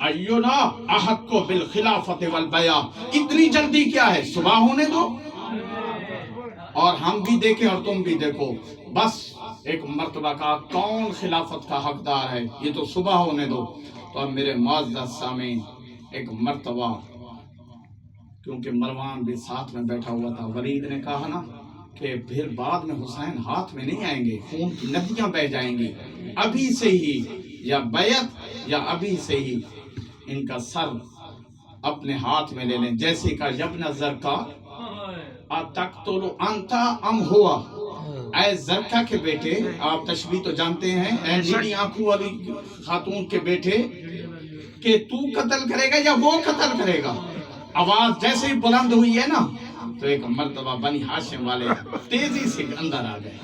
اینا احق بالخلافت والبیع، اتنی جلدی کیا ہے، صبح ہونے دو۔ اور ہم بھی دیکھیں اور تم بھی دیکھو، بس ایک مرتبہ کا کون خلافت کا حقدار ہے، یہ تو صبح ہونے دو۔ تو اب میرے معزز سامعین، ایک مرتبہ کیونکہ مروان بھی ساتھ میں بیٹھا ہوا تھا، ولید نے کہا نا کہ پھر بعد میں حسین ہاتھ میں نہیں آئیں گے، خون کی ندیاں بہہ جائیں گی، ابھی سے ہی یا بیعت یا ابھی سے ہی ان کا سر اپنے ہاتھ میں لے لیں۔ جیسے کہ یبن زرکا اتقتل انت ام ہوا، اے زرکا کے بیٹے، آپ تشبیہ تو جانتے ہیں، اے نیلی آنکھوں والی خاتون کے بیٹے، کہ تو قتل کرے گا یا وہ قتل کرے گا؟ آواز جیسے ہی بلند ہوئی ہے نا، تو ایک مرتبہ بنی ہاشم والے تیزی سے اندر آ گئے۔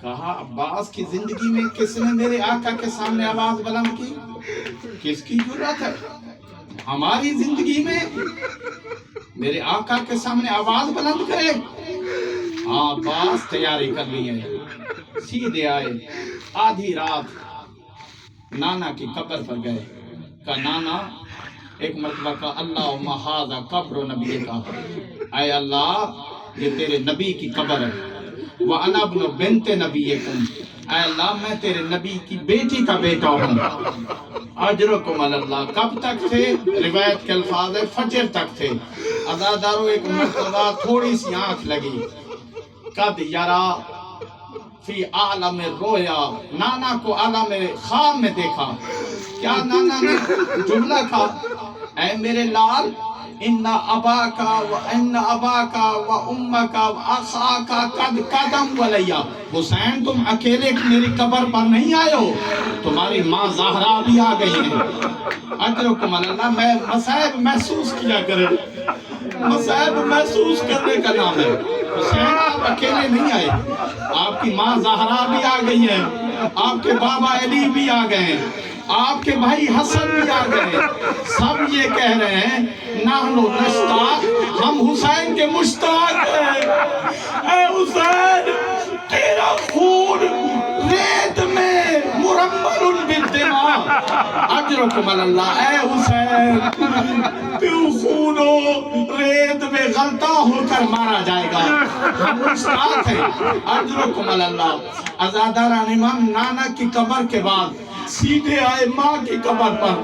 کہا عباس کی زندگی میں کس نے میرے آقا کے سامنے آواز بلند کی؟ کس کی جرات ہے ہماری زندگی میں میرے آقا کے سامنے آواز بلند کرے؟ ہاں، عباس تیاری کر لی ہے، سیدھے آئے، آدھی رات نانا کی قبر پر گئے۔ کہا نانا، ایک مرتبہ کا اللہم ھذا قبر نبی کا، اے اللہ یہ تیرے نبی کی قبر ہے، وَأَنَا ابْنُ بِنْتِ نَبِيِّكُمْ، اے اللہ میں تیرے نبی کی بیٹی کا بیٹا ہوں۔ اجرکم اللہ، کب تک تھے؟ روایت کے الفاظ ہے فجر تک تھے۔ عزادارو ایک مرتبہ تھوڑی سی آنکھ لگی، قد یرا فی عالم رویا، نانا کو عالم خواب میں دیکھا۔ کیا نانا نے جملہ کہا، اے میرے لال، ان اباکا و ان اباکا و امکا و اخاکا قد قدم ولیہ، حسین تم اکیلے میری قبر پر نہیں آئے ہو، تمہاری ماں زہرا بھی آ گئی ہے۔ اجرکم اللہ، میں مصائب محسوس کیا کرے، مصائب محسوس کرنے کا نام ہے۔ حسین آپ اکیلے نہیں آئے، آپ کی ماں زہرا بھی آ گئی ہے، آپ کے بابا علی بھی آ گئے ہیں، آپ کے بھائی حسن بھی آ گئے، سب یہ کہہ رہے ہیں نحن نشتاق، ہم حسین کے مشتاق ہیں۔ اے حسین، تیرا خون ریت میں مرمل بالدماء، اجرکم اللہ، اے حسین تو خونو ریت میں غلطہ ہو کر مارا جائے گا، ہم مشتاق ہیں۔ اجرکم اللہ، عزاداران امام نانا کی قبر کے بعد سیدھے آئے ماں کی قبر پر۔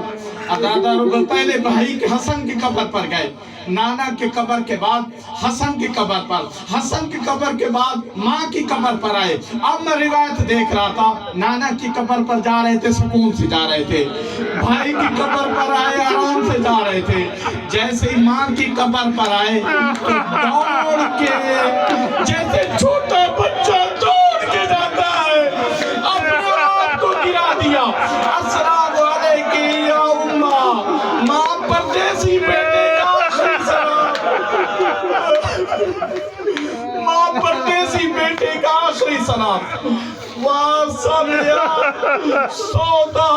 عزاداروں پہلے بھائی کے حسن کی قبر پر گئے، نانا کی قبر کے بعد حسن کی قبر پر، حسن کی قبر کے بعد ماں کی قبر پر آئے۔ اب میں روایت دیکھ رہا تھا، نانا کی قبر پر جا رہے تھے سکون سے جا رہے تھے، بھائی کی قبر پر آئے آرام سے جا رہے تھے، جیسے ہی ماں کی قبر پر آئے تو دوڑ کے، جیسے چھوٹا بچہ دوڑ کے جاتا ہے، اپنے آپ کو گرا دیا۔ السلام علیکم یا امہ، ماں پردیسی بیٹے کا آخری سلام، ماں پردیسی بیٹے کا آخری سلام۔ سودا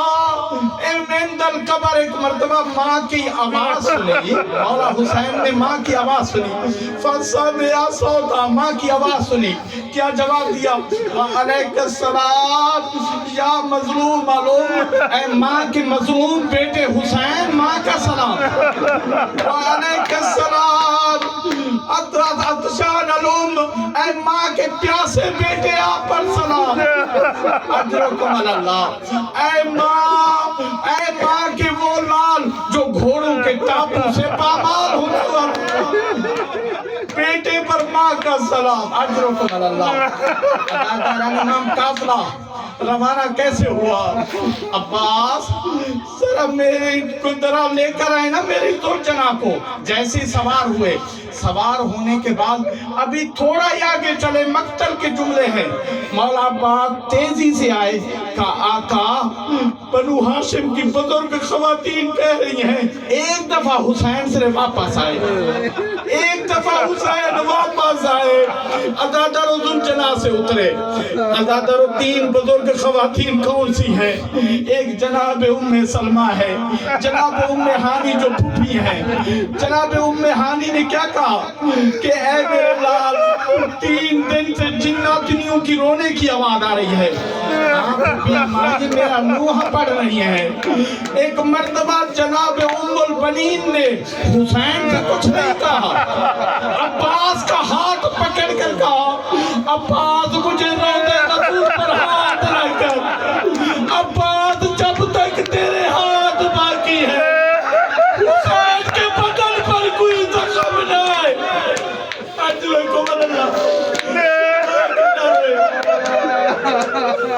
عند القبر، ایک مرتبہ ماں کی آواز سنی، مولا حسین نے ماں کی آواز سنی، فسمع سودا، ماں کی آواز سنی، کیا جواب دیا؟ وعلیک السلام یا مظلوم معلوم، اے ماں کے مظلوم بیٹے حسین، ماں کا سلام۔ وعلیک السلام عطشان علوم، اے ماں کے پیاسے بیٹے آپ پر سلام۔ اجرکم اللہ، اے ماں کے وہ لال جو گھوڑوں کے ٹاپوں سے پامال ہونے والے بیٹے پر ماں کا سلام۔ اجرکم اللہ۔ عزاداران امام قافلہ روانہ کیسے ہوا؟ عباس ذرا میری کندرہ لے کر آئے نا میری ترجنا کو۔ جیسے سوار ہوئے، سوار ہونے کے بعد ابھی تھوڑا ہی آگے چلے، مقتل کے جملے ہیں، مولا عباس تیزی سے آئے، کہا آقا بنو ہاشم کی بزرگ خواتین کہہ رہی ہیں ایک دفعہ حسین سے واپس آئے، ایک دفعہ حسین واپس آئے۔ عزادارو ذوالجناح سے اترے۔ عزادارو تین بزرگ خواتین کون سی ہیں؟ ایک جناب ام سلمہ ہے، جناب ام ہانی جو پھوپھی ہیں۔ جناب ام ہانی نے کیا کہا؟ کہ اے میرے لال 3 دن سے جناتنیوں کی رونے کی آواز آ رہی ہے. ماں میرا منہ پڑ رہی ہے. ایک مرتبہ جناب ام البنین نے حسین سے کچھ نہیں کہا, عباس کا ہاتھ پکڑ کر کہا عباس مجھے روضے رسول پر ہاتھ رکھ کر, عباس جب تک تیرے ہاتھ باقی ہے حسین کے بدن پر کوئی زخم نہیں.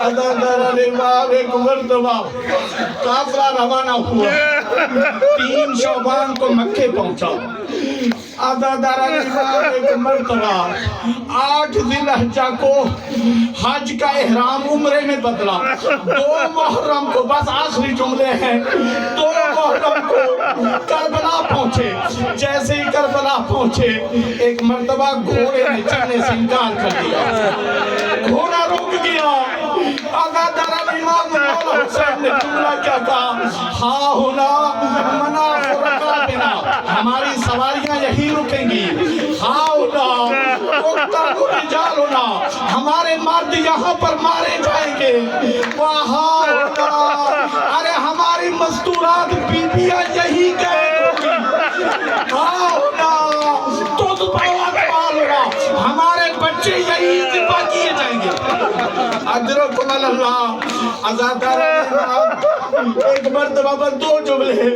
عزاداران امام ایک مرتبہ قافلہ روانہ ہوا, 3 شعبان کو مکے پہنچا. عزاداران امام ایک مرتبہ 8 ذی الحجہ کو حج کا احرام عمرے میں بدلا. 2 محرم کو, بس آخری جملے ہیں, 2 محرم کو کربلا پہنچے. جیسے ہی کربلا پہنچے ایک مرتبہ گھوڑے نے چلنے سے انکار کر دیا, گھوڑا رک گیا. عزاداران امام مولا حسین نے جملہ کیا کہا, ہاں ہونا منافع رکابنا, ہماری سواریاں یہی رکیں گی. ہاں ہونا اقتلوا الرجال ہونا, ہمارے مرد یہاں پر مارے جائیں گے. وہاں ہونا ارے ہماری مستورات بیبیاں یہی قید ہوگی. ہاں ہونا ہمارے بچے یہی ذبح کیے جائیں گے. اجرکم اللہ. عزاداران امام ایک مرتبہ بس 2 جملے.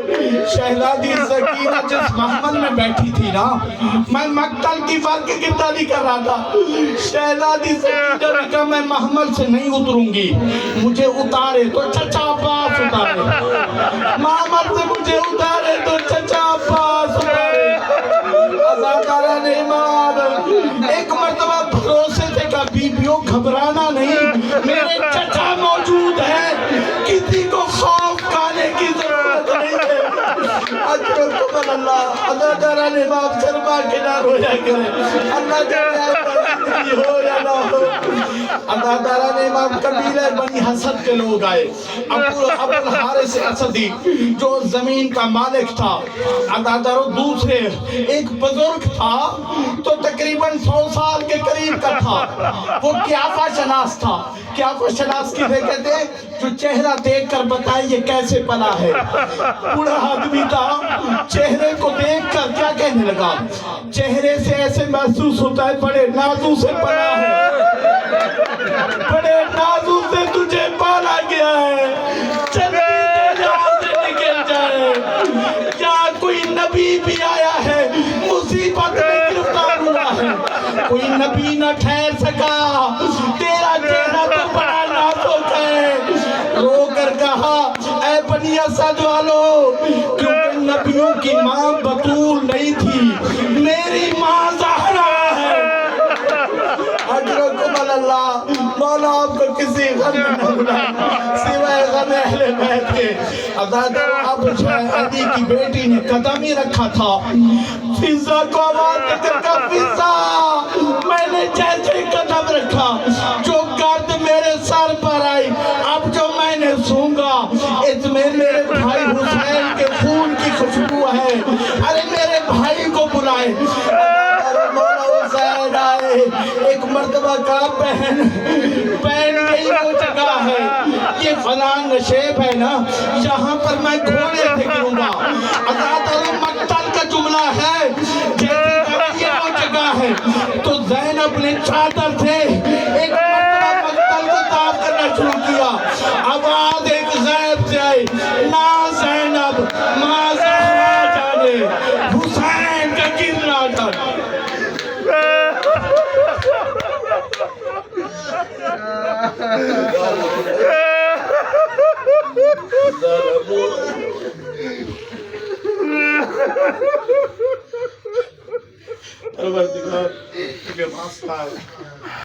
شہزادی سکینہ جس محمل میں بیٹھی تھی نا, میں مقتل کی فرق کتنا نہیں کر رہا تھا. شہزادی سکینہ نے کہا میں محمل سے نہیں اتروں گی, مجھے اتارے تو چچا عباس اتارے, محمل سے مجھے اتارے تو چچا عباس اتارے. عزاداران امام ایک مرتبہ بھروسے سے کہا بیبیوں گھبرانا نہیں, میرے چچا موجود ہے, کسی کو خوف کھانے کی ضرورت نہیں ہے. اجرکم اللہ. عزاداران امام شرما کے نہ رویا کرے, اللہ جانے ہو یا نہ ہو. عزاداران امام قبیلہ بنی حسد کے لوگ آئے. ابو الحارث اسدی جو زمین کا مالک تھا, عزاداروں دوسرے ایک بزرگ تھا تو تقریباً 100 سال کے قریب کا تھا, وہ قیافہ شناس تھا. قیافہ شناس کسے کہتے ہیں, جو چہرہ دیکھ کر بتائے یہ کیسے پلا ہے. بوڑھا آدمی تھا, چہرے کو دیکھ کر کیا کہنے لگا, چہرے سے ایسے محسوس ہوتا ہے بڑے نازوں سے پلا ہے, بڑے نازوں سے تجھے پالا گیا ہے, جلدی یہاں سے نکل جائے, یا کوئی نبی بھی آیا ہے مصیبت میں گرفتار ہوا ہے, کوئی نبی نہ ٹھہر سکا, تیرا چہرہ تو بڑا نازک ہے. رو کر کہا اے بنی اسد والو, کیونکہ نبیوں کی ماں بطول نہیں تھی, میری ماں زہرا ہے. اجرکم اللہ. مولا آپ کو کسی غم نہ بلائے سوائے غم اہل بیت کے. عزاداروں اب علی کی بیٹی نے قدم ہی رکھا تھا, فضا کو آواز دے کر کہا فضا, میں نے جیسے قدم رکھا جو گرد میرے سر پر آئی, اب جو میں نے سونگا اس میں میرے بھائی حسین کے خون کی خوشبو ہے, ارے میرے بھائی کو بلائے. مولا حسین آئے, ایک مرتبہ کہا بہن یہی وہ جگہ ہے, یہ فلان نشیب ہے نا, یہاں پر میں گھوڑے سے گروں گا. عزاداروں مقتل کا جملہ ہے, جیسے یہ وہ جگہ ہے. تو زینب نے چادر سے ایک مرتبہ مقتل کو تعاف کرنا شروع کیا. آواز ایک غیب سے آئی, نا زینب ما زہرا جانے, حسین کا گرنا جانے. پروردگار تجھے واسطہ ہے.